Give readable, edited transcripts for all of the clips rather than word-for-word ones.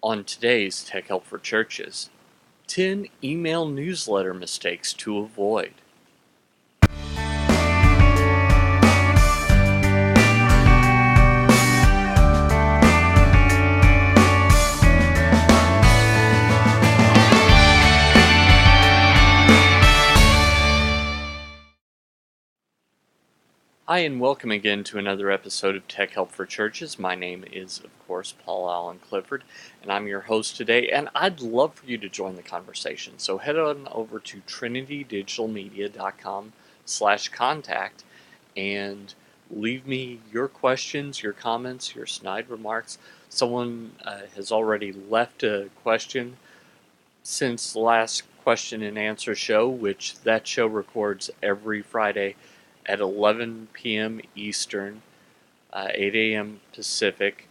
On today's Tech Help for Churches, 10 email newsletter mistakes to avoid. Hi, and welcome again to another episode of Tech Help for Churches. My name is, of course, Paul Allen Clifford, and I'm your host today, and I'd love for you to join the conversation. So head on over to trinitydigitalmedia.com/contact and leave me your questions, your comments, your snide remarks. Someone has already left a question since the last question and answer show, which that show records every Friday at 11 p.m. Eastern, 8 a.m. Pacific,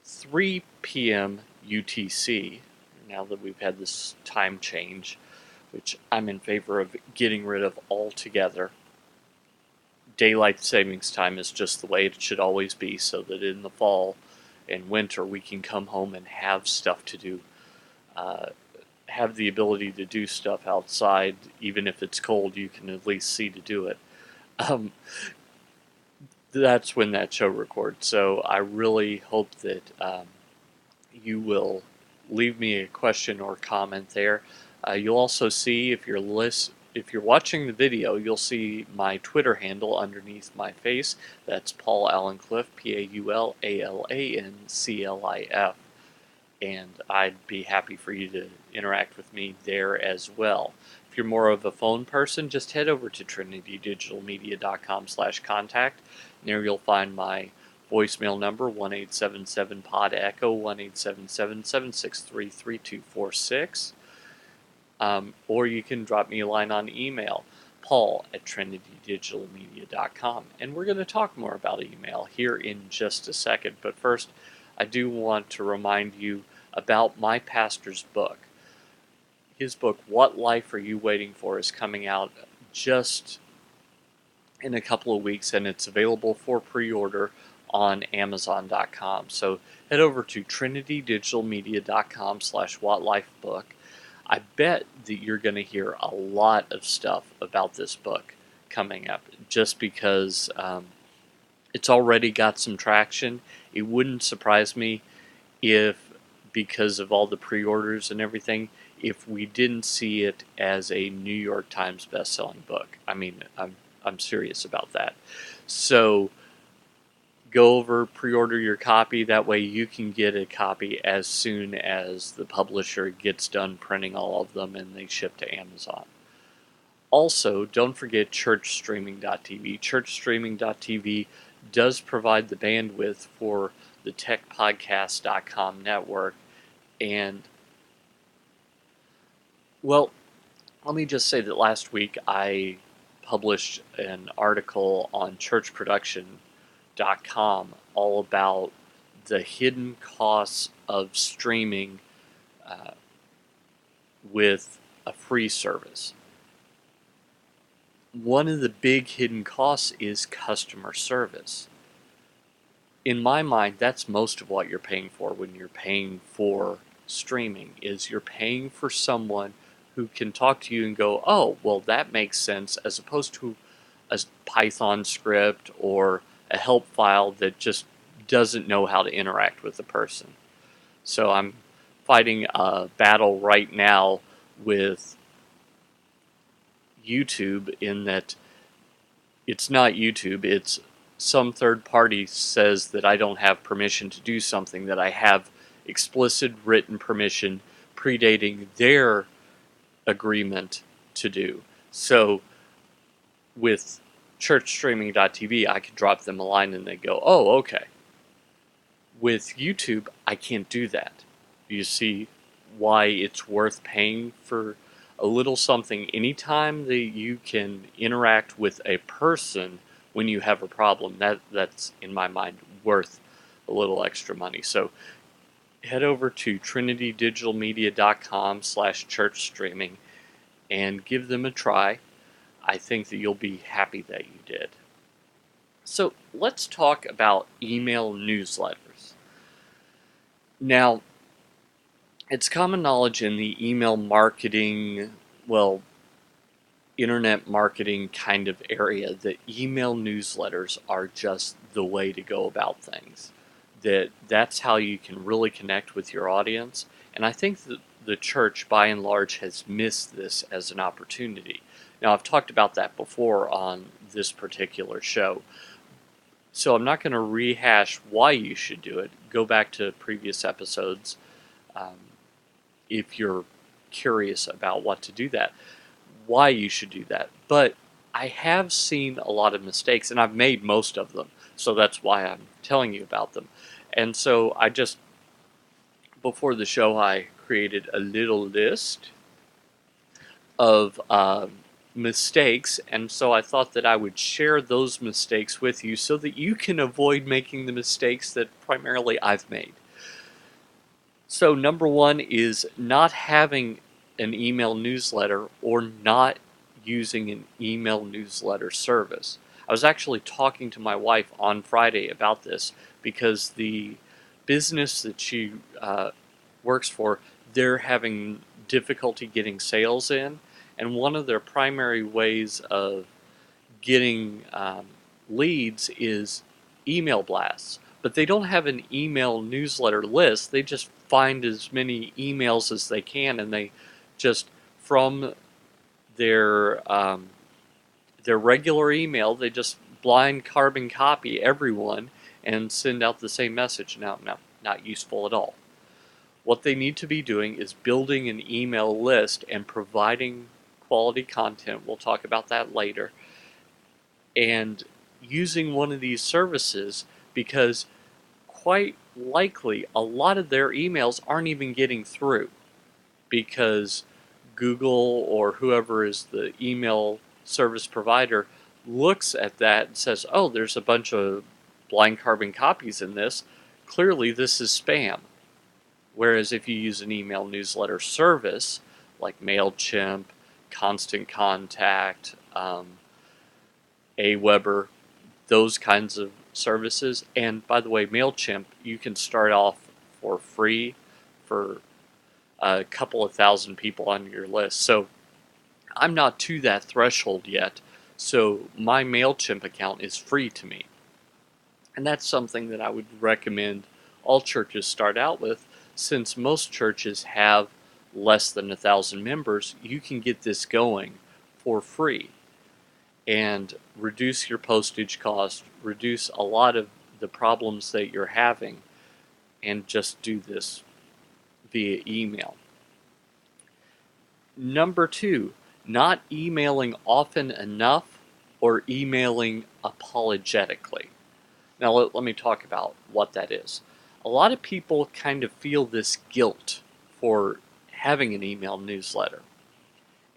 3 p.m. UTC, now that we've had this time change, which I'm in favor of getting rid of altogether. Daylight savings time is just the way it should always be, so that in the fall and winter we can come home and have stuff to do, have the ability to do stuff outside. Even if it's cold, you can at least see to do it. That's when that show records. So I really hope that you will leave me a question or comment there. You'll also see, if you're watching the video, you'll see my Twitter handle underneath my face. That's Paul Allen Cliff, PaulAlanclif, and I'd be happy for you to interact with me there as well. If you're more of a phone person, just head over to trinitydigitalmedia.com/contact. There you'll find my voicemail number, 1-877-POD-ECHO, 1-877-763-3246. Or you can drop me a line on email, paul@trinitydigitalmedia.com. And we're going to talk more about email here in just a second. But first, I do want to remind you about my pastor's book. His book, What Life Are You Waiting For, is coming out just in a couple of weeks, and it's available for pre-order on Amazon.com. So head over to trinitydigitalmedia.com/whatlifebook. I bet that you're going to hear a lot of stuff about this book coming up, just because it's already got some traction. It wouldn't surprise me if, because of all the pre-orders and everything, if we didn't see it as a New York Times best-selling book. I mean, I'm serious about that. So go over, pre-order your copy. That way you can get a copy as soon as the publisher gets done printing all of them and they ship to Amazon. Also, don't forget churchstreaming.tv. Churchstreaming.tv does provide the bandwidth for the techpodcast.com network. And, well, let me just say that last week I published an article on churchproduction.com all about the hidden costs of streaming with a free service. One of the big hidden costs is customer service. In my mind, that's most of what you're paying for when you're paying for streaming, is you're paying for someone who can talk to you and go, oh, well, that makes sense, as opposed to a Python script or a help file that just doesn't know how to interact with the person. So I'm fighting a battle right now with YouTube, in that it's not YouTube, it's some third party says that I don't have permission to do something that I have explicit written permission predating their agreement to do. So with churchstreaming.tv, I could drop them a line and they go, oh, okay. With YouTube, I can't do that. You see why it's worth paying for a little something anytime that you can interact with a person when you have a problem. That's, in my mind, worth a little extra money. So head over to trinitydigitalmedia.com/churchstreaming and give them a try. I think that you'll be happy that you did. So let's talk about email newsletters. Now, It's common knowledge in the email marketing, well, internet marketing kind of area that email newsletters are just the way to go about things. That's how you can really connect with your audience. And I think that the church by and large has missed this as an opportunity. Now, I've talked about that before on this particular show, so I'm not going to rehash why you should do it. Go back to previous episodes um, if you're curious about what to do that, why you should do that. But I have seen a lot of mistakes, and I've made most of them, so that's why I'm telling you about them. And so before the show, I created a little list of mistakes, and so I thought that I would share those mistakes with you so that you can avoid making the mistakes that primarily I've made. So, number one is not having an email newsletter or not using an email newsletter service. I was actually talking to my wife on Friday about this because the business that she works for, they're having difficulty getting sales in, and one of their primary ways of getting leads is email blasts. But they don't have an email newsletter list. They just find as many emails as they can, and they just from their regular email, they just blind carbon copy everyone and send out the same message. Now, not useful at all. What they need to be doing is building an email list and providing quality content. We'll talk about that later. And using one of these services, because quite likely a lot of their emails aren't even getting through because Google or whoever is the email service provider looks at that and says, oh, there's a bunch of blind carbon copies in this. Clearly, this is spam. Whereas if you use an email newsletter service like MailChimp, Constant Contact, Aweber, those kinds of services. And by the way, MailChimp, you can start off for free for a couple of thousand people on your list. So I'm not to that threshold yet. So my MailChimp account is free to me. And that's something that I would recommend all churches start out with. Since most churches have less than 1,000 members, you can get this going for free and reduce your postage cost, reduce a lot of the problems that you're having, and just do this via email. Number two, not emailing often enough or emailing apologetically. Now, let me talk about what that is. A lot of people kind of feel this guilt for having an email newsletter.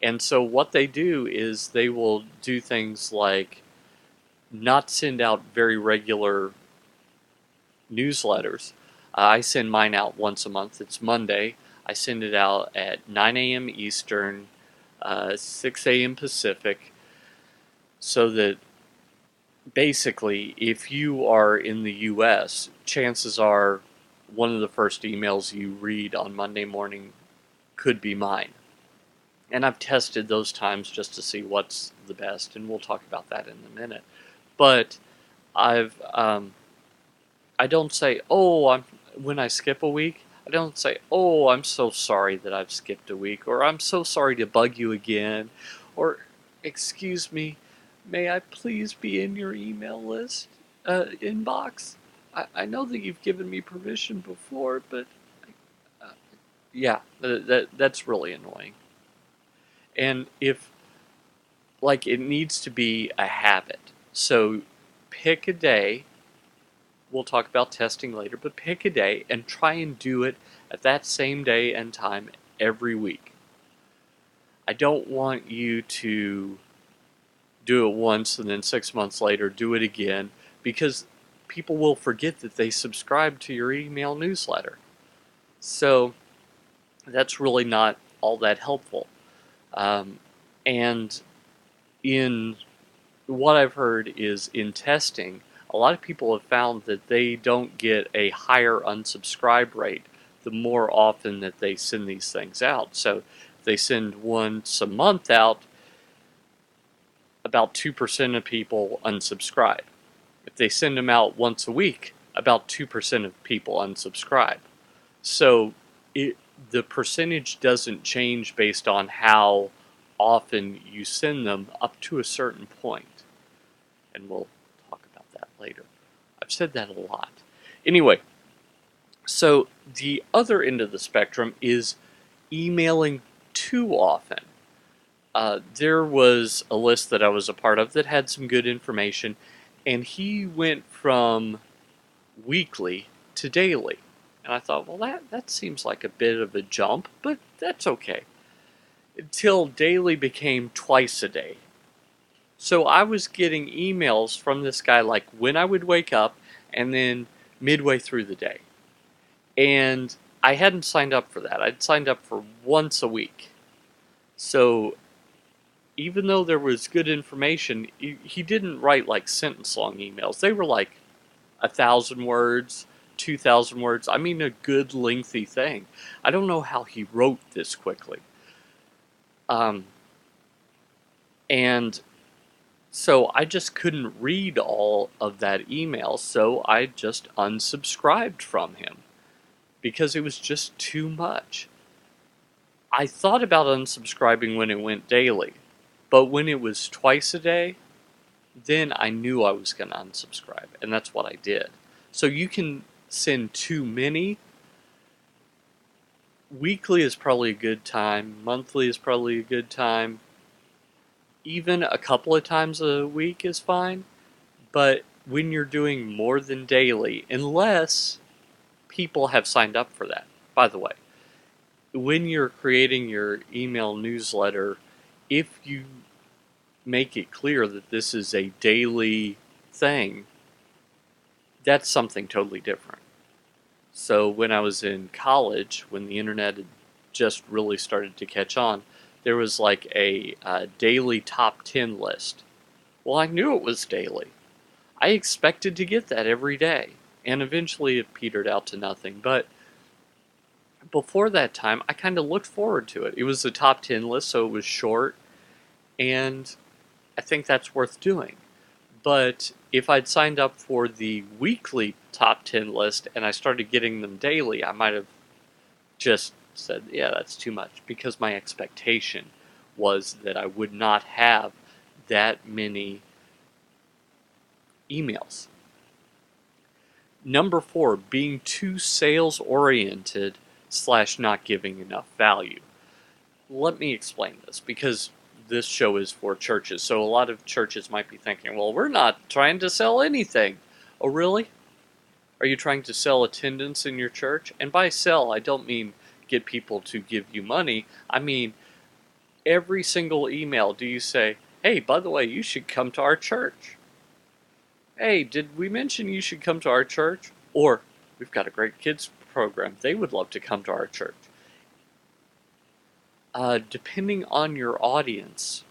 And so what they do is they will do things like not send out very regular newsletters. I send mine out once a month. It's Monday. I send it out at 9 a.m. Eastern, 6 a.m. Pacific, so that basically, if you are in the U.S., chances are one of the first emails you read on Monday morning could be mine. And I've tested those times just to see what's the best, and we'll talk about that in a minute. But I don't say, when I skip a week, I don't say, oh, I'm so sorry that I've skipped a week, or I'm so sorry to bug you again, or excuse me, may I please be in your email list inbox? I know that you've given me permission before, but uh, yeah, that's really annoying. And it needs to be a habit. So pick a day. We'll talk about testing later, but pick a day and try and do it at that same day and time every week. I don't want you to do it once and then 6 months later do it again, because people will forget that they subscribe to your email newsletter. So that's really not all that helpful. And in what I've heard is in testing, a lot of people have found that they don't get a higher unsubscribe rate the more often that they send these things out. So if they send once a month out, about 2% of people unsubscribe. If they send them out once a week, about 2% of people unsubscribe. So the percentage doesn't change based on how often you send them up to a certain point. And we'll talk about that later. I've said that a lot. Anyway, so the other end of the spectrum is emailing too often. There was a list that I was a part of that had some good information, and he went from weekly to daily. And I thought, well, that seems like a bit of a jump, but that's okay. Until daily became twice a day. So I was getting emails from this guy like when I would wake up and then midway through the day. And I hadn't signed up for that. I'd signed up for once a week. So even though there was good information, he didn't write like sentence long emails. They were like 1,000 words, 2,000 words. I mean, a good lengthy thing. I don't know how he wrote this quickly. And so I just couldn't read all of that email, so I just unsubscribed from him because it was just too much. I thought about unsubscribing when it went daily, but when it was twice a day, then I knew I was going to unsubscribe, and that's what I did. So you can send too many. Weekly is probably a good time. Monthly is probably a good time. Even a couple of times a week is fine. But when you're doing more than daily, unless people have signed up for that, by the way, when you're creating your email newsletter, if you make it clear that this is a daily thing, that's something totally different. So when I was in college, when the internet had just really started to catch on, there was like a daily top 10 list. Well, I knew it was daily. I expected to get that every day, and eventually it petered out to nothing. But before that time, I kind of looked forward to it. It was the top 10 list, so it was short, and I think that's worth doing. But if I'd signed up for the weekly top 10 list and I started getting them daily, I might have just said, yeah, that's too much, because my expectation was that I would not have that many emails. Number 4, being too sales oriented / not giving enough value. Let me explain this, because this show is for churches, so a lot of churches might be thinking, well, we're not trying to sell anything. Oh, really? Are you trying to sell attendance in your church? And by sell, I don't mean get people to give you money. I mean, every single email, do you say, hey, by the way, you should come to our church? Hey, did we mention you should come to our church? Or, we've got a great kids program. They would love to come to our church. Depending on your audience,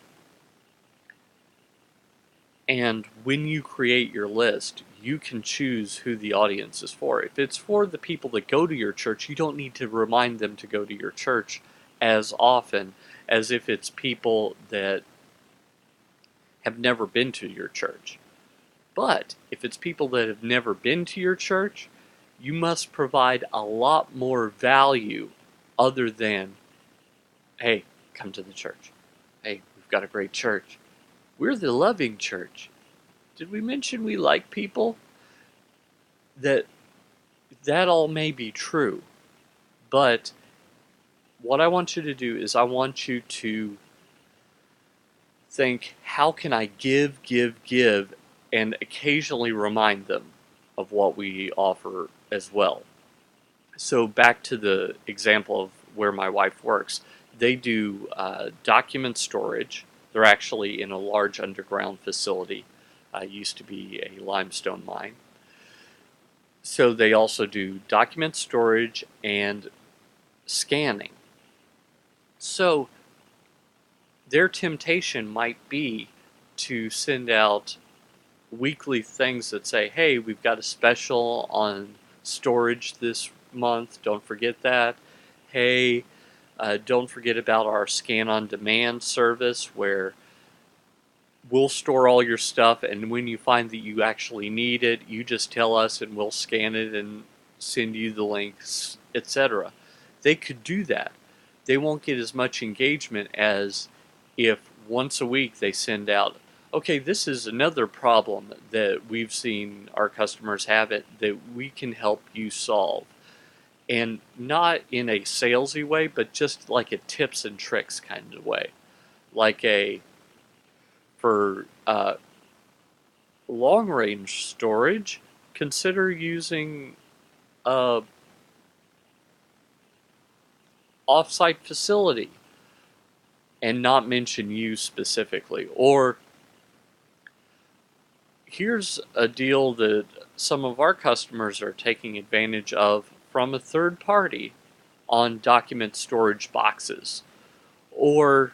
and when you create your list, you can choose who the audience is for. If it's for the people that go to your church, you don't need to remind them to go to your church as often as if it's people that have never been to your church. But if it's people that have never been to your church, you must provide a lot more value other than, hey, come to the church. Hey, we've got a great church. We're the loving church. Did we mention we like people? That all may be true, but what I want you to do is I want you to think, how can I give, and occasionally remind them of what we offer as well. So back to the example of where my wife works, they do document storage. They're actually in a large underground facility. Used to be a limestone mine. So they also do document storage and scanning. So their temptation might be to send out weekly things that say, hey, we've got a special on storage this month, don't forget that. Hey, don't forget about our scan on demand service where we'll store all your stuff, and when you find that you actually need it, you just tell us and we'll scan it and send you the links, etc. They could do that. They won't get as much engagement as if once a week they send out, okay, this is another problem that we've seen our customers have it that we can help you solve. And not in a salesy way, but just like a tips and tricks kind of way. Like for long range storage, consider using a offsite facility and not mention you specifically. Or here's a deal that some of our customers are taking advantage of from a third party on document storage boxes. Or,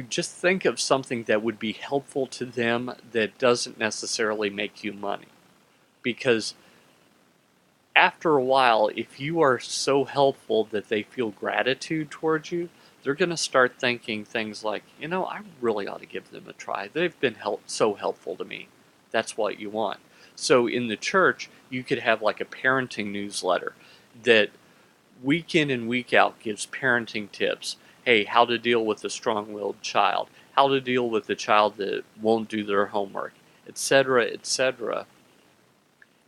just think of something that would be helpful to them that doesn't necessarily make you money. Because after a while, if you are so helpful that they feel gratitude towards you, they're going to start thinking things like, I really ought to give them a try. They've been so helpful to me. That's what you want. So in the church, you could have like a parenting newsletter that week in and week out gives parenting tips. Hey, how to deal with a strong-willed child, how to deal with a child that won't do their homework, etc., etc.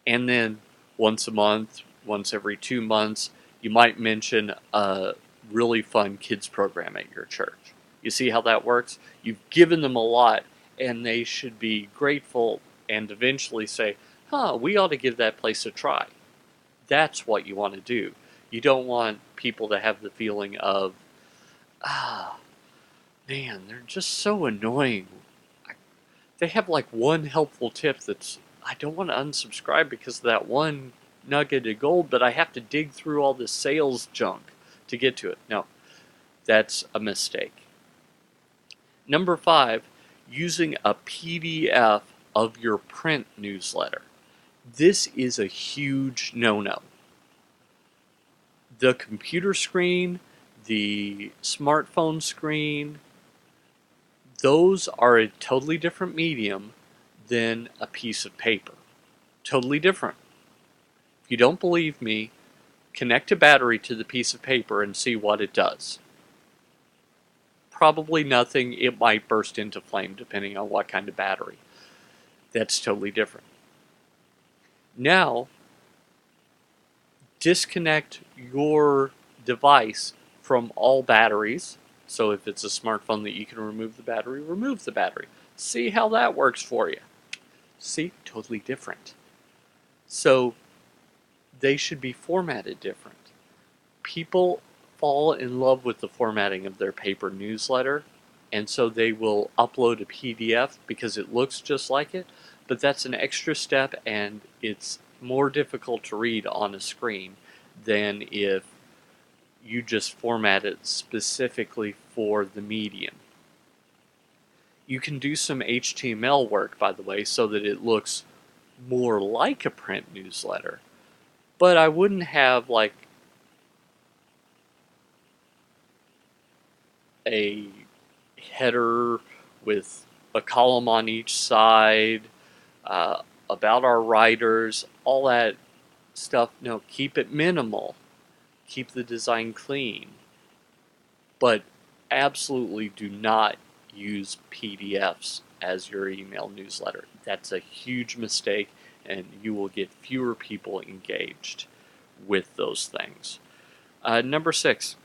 And then once a month, once every 2 months, you might mention a really fun kids program at your church. You see how that works? You've given them a lot, and they should be grateful and eventually say, we ought to give that place a try. That's what you want to do. You don't want people to have the feeling of, man, they're just so annoying. They have like one helpful tip that's, I don't want to unsubscribe because of that one nugget of gold, but I have to dig through all this sales junk to get to it. No, that's a mistake. Number 5, using a PDF of your print newsletter. This is a huge no-no. The computer screen, the smartphone screen, those are a totally different medium than a piece of paper. Totally different. If you don't believe me, connect a battery to the piece of paper and see what it does. Probably nothing. It might burst into flame depending on what kind of battery. That's totally different. Now, disconnect your device from all batteries. So if it's a smartphone that you can remove the battery. See how that works for you. See, totally different. So they should be formatted different. People fall in love with the formatting of their paper newsletter, and so they will upload a PDF because it looks just like it, but that's an extra step and it's more difficult to read on a screen than if you just format it specifically for the medium. You can do some HTML work, by the way, so that it looks more like a print newsletter, but I wouldn't have like a header with a column on each side, about our writers, all that stuff. No, keep it minimal. Keep the design clean. But absolutely do not use PDFs as your email newsletter. That's a huge mistake, and you will get fewer people engaged with those things. Number 6,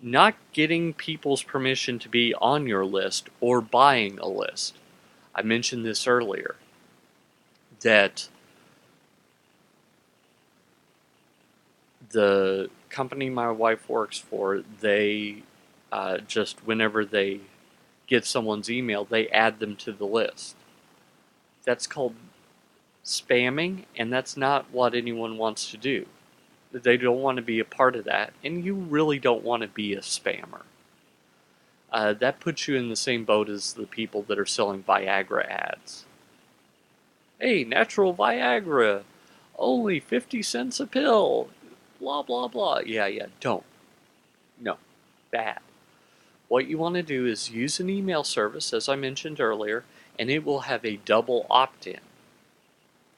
not getting people's permission to be on your list or buying a list. I mentioned this earlier, that the company my wife works for, they just whenever they get someone's email, they add them to the list. That's called spamming, and that's not what anyone wants to do. They don't want to be a part of that, and you really don't want to be a spammer. That puts you in the same boat as the people that are selling Viagra ads. Hey, natural Viagra! only 50 cents a pill, blah, blah, blah. Yeah, don't. No, bad. What you want to do is use an email service, as I mentioned earlier, and it will have a double opt-in.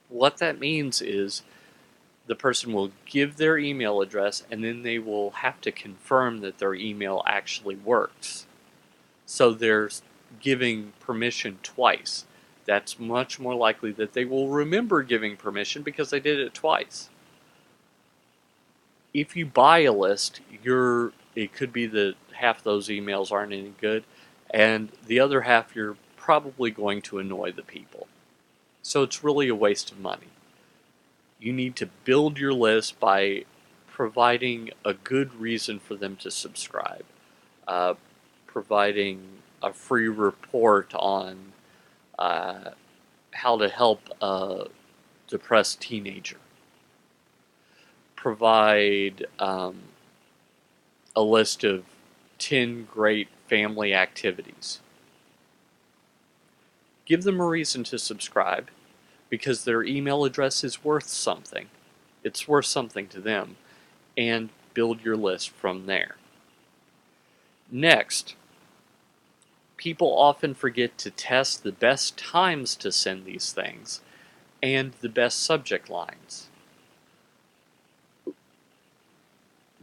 What that means is the person will give their email address and then they will have to confirm that their email actually works. So they're giving permission twice. That's much more likely that they will remember giving permission because they did it twice. If you buy a list, it could be that half those emails aren't any good, and the other half you're probably going to annoy the people. So it's really a waste of money. You need to build your list by providing a good reason for them to subscribe, uh, providing a free report on how to help a depressed teenager, provide a list of 10 great family activities. Give them a reason to subscribe because their email address is worth something. It's worth something to them, and build your list from there. Next, people often forget to test the best times to send these things and the best subject lines.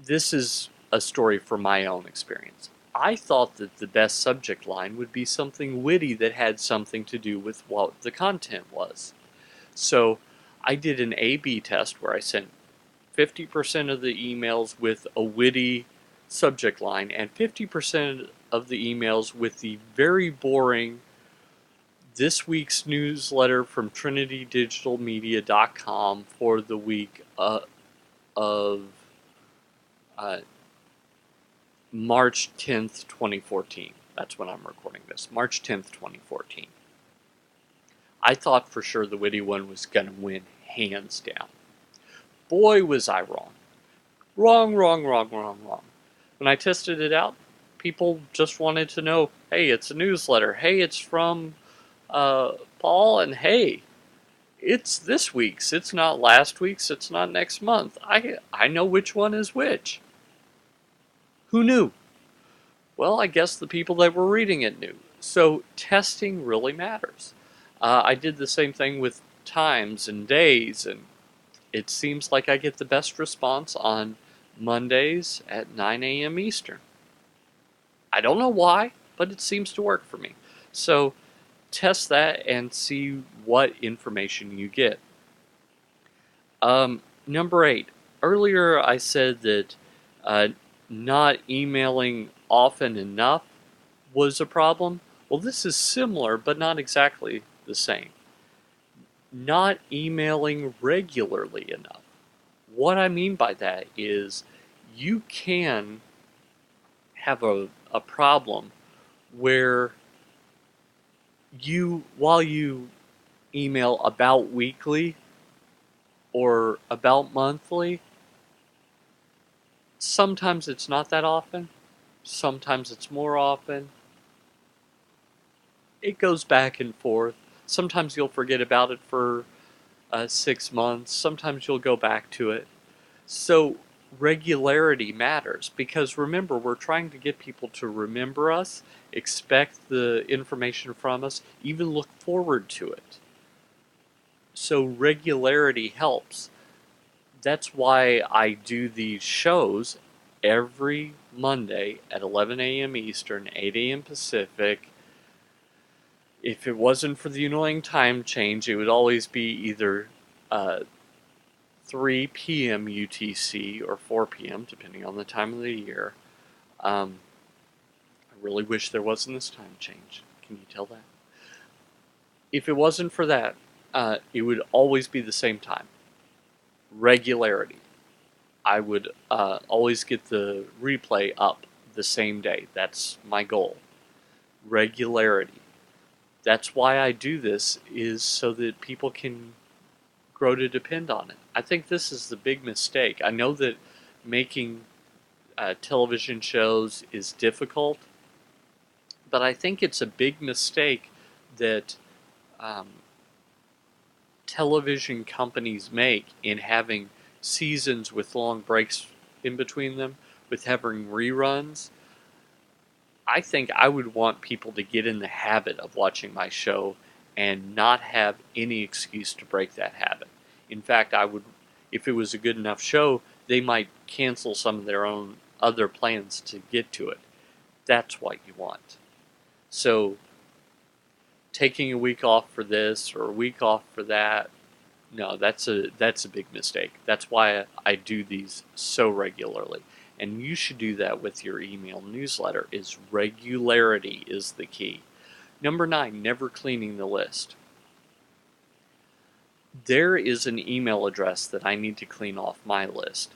This is a story from my own experience. I thought that the best subject line would be something witty that had something to do with what the content was. So I did an A/B test where I sent 50% of the emails with a witty subject line and 50% of the emails with the very boring "This week's newsletter from trinitydigitalmedia.com for the week of uh, March 10th, 2014. That's when I'm recording this. March 10th, 2014. I thought for sure the witty one was going to win hands down. Boy, was I wrong. Wrong. When I tested it out, people just wanted to know, hey, it's a newsletter. Hey, it's from Paul, and hey, it's this week's. It's not last week's. It's not next month. I know which one is which. Who knew? Well, I guess the people that were reading it knew. So testing really matters. I did the same thing with times and days, and it seems like I get the best response on Mondays at 9 a.m. Eastern. I don't know why, but it seems to work for me. So test that and see what information you get. Number 8. Earlier I said that not emailing often enough was a problem. Well, this is similar, but not exactly the same. Not emailing regularly enough. What I mean by that is you can have a problem where while you email about weekly or about monthly, sometimes it's not that often, sometimes it's more often. It goes back and forth. Sometimes you'll forget about it for 6 months, sometimes you'll go back to it. So regularity matters because remember, we're trying to get people to remember us, expect the information from us, even look forward to it. So regularity helps. That's why I do these shows every Monday at 11 a.m. Eastern, 8 a.m. Pacific. If it wasn't for the annoying time change, it would always be either 3 p.m. UTC or 4 p.m., depending on the time of the year. I really wish there wasn't this time change. Can you tell that? If it wasn't for that, it would always be the same time. Regularity. I would always get the replay up the same day. That's my goal. Regularity. That's why I do this, is so that people can grow to depend on it. I think this is the big mistake. I know that making television shows is difficult, but I think it's a big mistake that television companies make in having seasons with long breaks in between them, with having reruns, I think I would want people to get in the habit of watching my show and not have any excuse to break that habit. In fact, I would, if it was a good enough show, they might cancel some of their own other plans to get to it. That's what you want. So, taking a week off for this or a week off for that, no, that's a big mistake. That's why I do these so regularly. And you should do that with your email newsletter. Is regularity is the key. Number 9, never cleaning the list. There is an email address that I need to clean off my list.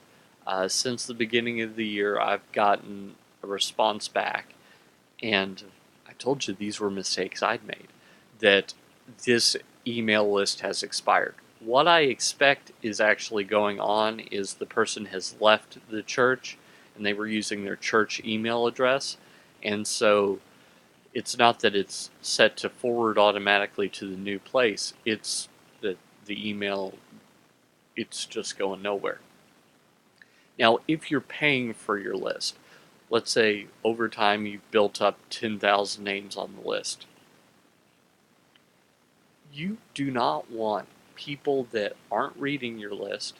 Since the beginning of the year, I've gotten a response back, and I told you these were mistakes I'd made, that this email list has expired. What I expect is actually going on is the person has left the church and they were using their church email address, and so it's not that it's set to forward automatically to the new place, it's that the email, it's just going nowhere. Now, if you're paying for your list, let's say over time you've built up 10,000 names on the list, you do not want people that aren't reading your list,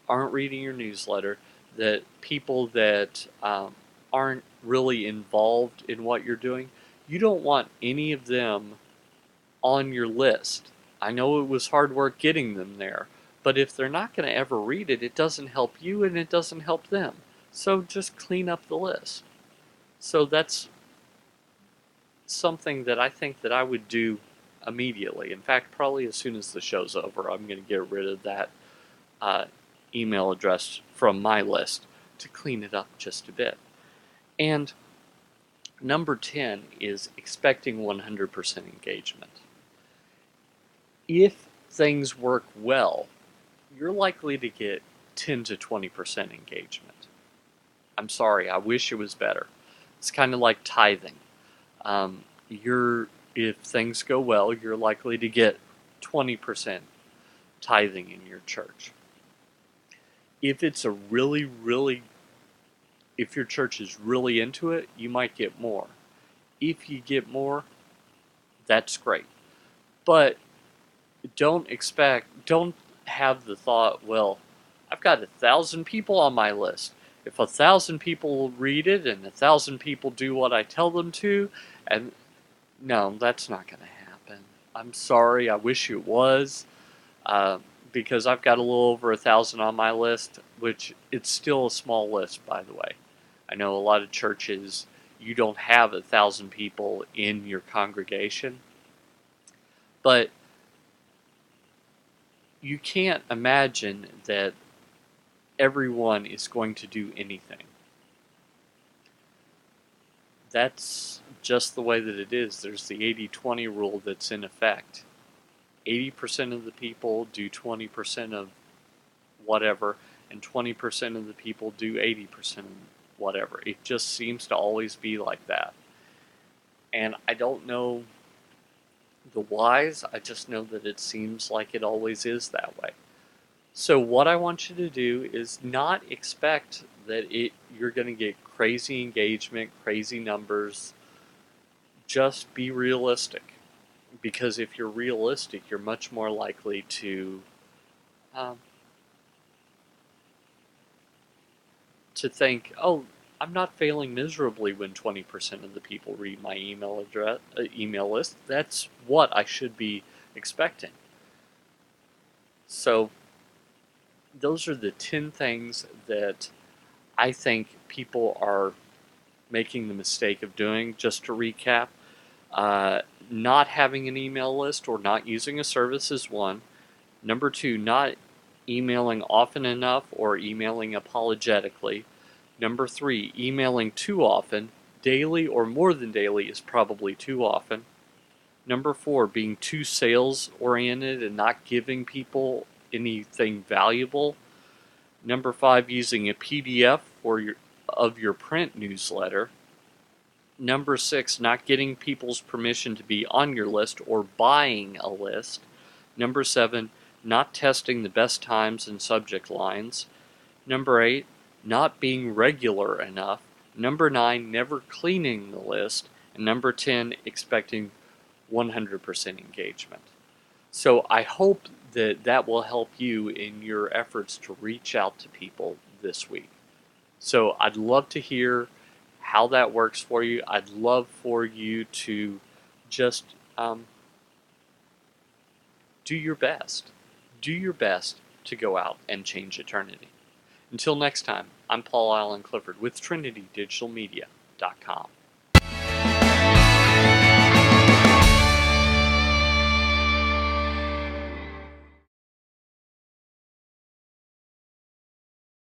aren't reading your newsletter, that people that aren't really involved in what you're doing. You don't want any of them on your list. I know it was hard work getting them there, but if they're not going to ever read it, it doesn't help you and it doesn't help them. So just clean up the list. So that's something that I think that I would do immediately. In fact, probably as soon as the show's over, I'm going to get rid of that email address from my list to clean it up just a bit. And number 10 is expecting 100% engagement. If things work well, you're likely to get 10 to 20% engagement. I'm sorry, I wish it was better. It's kind of like tithing. If things go well, you're likely to get 20% tithing in your church. If it's if your church is really into it, you might get more. If you get more, that's great. But don't have the thought, well, I've got 1,000 people on my list. If 1,000 people read it and 1,000 people do what I tell them to, and no, that's not going to happen. I'm sorry, I wish it was. Because I've got a little over 1,000 on my list, which it's still a small list, by the way. I know a lot of churches, you don't have 1,000 people in your congregation, but you can't imagine that everyone is going to do anything. That's just the way that it is. There's the 80-20 rule that's in effect. 80% of the people do 20% of whatever, and 20% of the people do 80% of whatever. It just seems to always be like that. And I don't know the whys, I just know that it seems like it always is that way. So what I want you to do is not expect that you're going to get crazy engagement, crazy numbers. Just be realistic. Because if you're realistic, you're much more likely to think, oh, I'm not failing miserably when 20% of the people read my email list. That's what I should be expecting. So those are the 10 things that I think people are making the mistake of doing. Just to recap, not having an email list or not using a service is one. Number 2, not emailing often enough or emailing apologetically. Number 3, emailing too often. Daily or more than daily is probably too often. Number 4, being too sales oriented and not giving people anything valuable. Number 5, using a PDF of your print newsletter. Number 6, not getting people's permission to be on your list or buying a list. Number 7, not testing the best times and subject lines. Number 8, not being regular enough. Number 9, never cleaning the list. And number 10, expecting 100% engagement. So I hope that that will help you in your efforts to reach out to people this week. So I'd love to hear how that works for you. I'd love for you to just do your best. Do your best to go out and change eternity. Until next time, I'm Paul Allen Clifford with TrinityDigitalMedia.com.